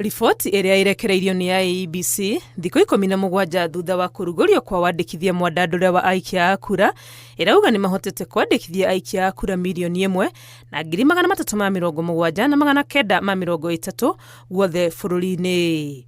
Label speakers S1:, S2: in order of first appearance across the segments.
S1: Riboti ĩrĩa ĩrekereirio nĩ IEBC thikũ 17 thutha wa kũrugũrio kwa wandĩkithia mwandandũre wa aikia a kura ĩrauga nĩ mahotete kwandĩkithia aikia a kura 1,000,000 na 337,930 guothe bũrũri-inĩ.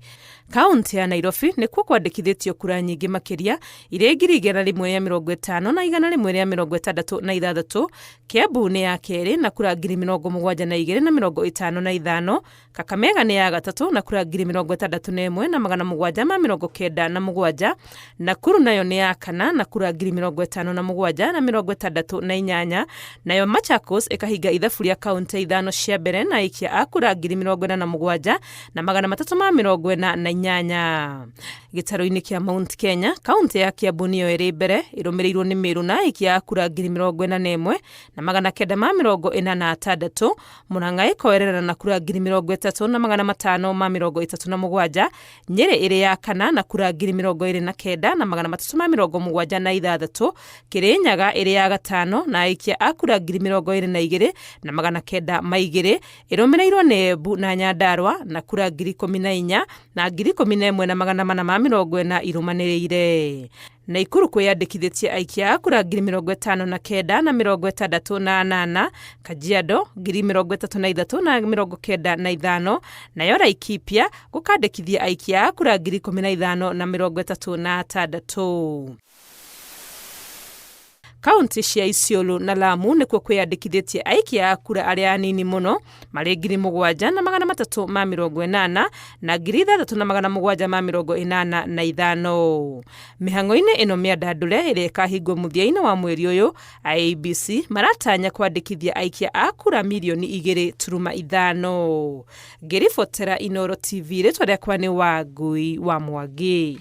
S1: Kaunti ya Nairobi nĩkuo kwandĩkithĩtio kura nyingĩ makĩria irĩ 150 na 166. Kiambu nĩ ya kerĩ na kura 72,255. Kakamega nĩ ya gatatũ na kura 61,797. Nakuru nayo nĩ ya kana na kura 57,068. Nayo Machakos ĩkahinga ithabu rĩa kaunti ithano cia mbere na aikia a kura 47,348. Gĩtarũ-inĩ kĩa Mount Kenya, kaunti ya Kiambu nĩyo ĩrĩ mbere ĩrũmĩrĩirwo nĩ Meru na aikia a kura 41,946. Murang'a ĩkoerera na kura 30,537. Nyeri ĩrĩ ya kana na kura 29,376. Kirinyaga ĩrĩ ya gatano na aikia a kura 22,902. Ĩrũmĩrĩirwo nĩ Embu na Nyandarua na kura 14,000 na 11,440 irũmanĩrĩire. Naikuru kwĩyandĩkithĩtie aikia a kura 59,668. Kajiado 33,095. Nayo Laikipia gũkandĩkithia aikia a kura 15,036. Kaunti cia Isiolo na Lamu nĩkuo kwĩyandĩkithĩtie aikia a kura arĩa anini mũno marĩ 7,380 na 6,785. Mĩhang'o-inĩ ĩno mĩandandũre ĩrĩa ĩkahingwo mũthia-inĩ wa mweri ũyũ, IEBC maratanya kwandĩkithia aikia a kura 2.5 million. Ngĩribotera Inooro TV, rĩtwa rĩakwa nĩ Wangui wa Mwangi.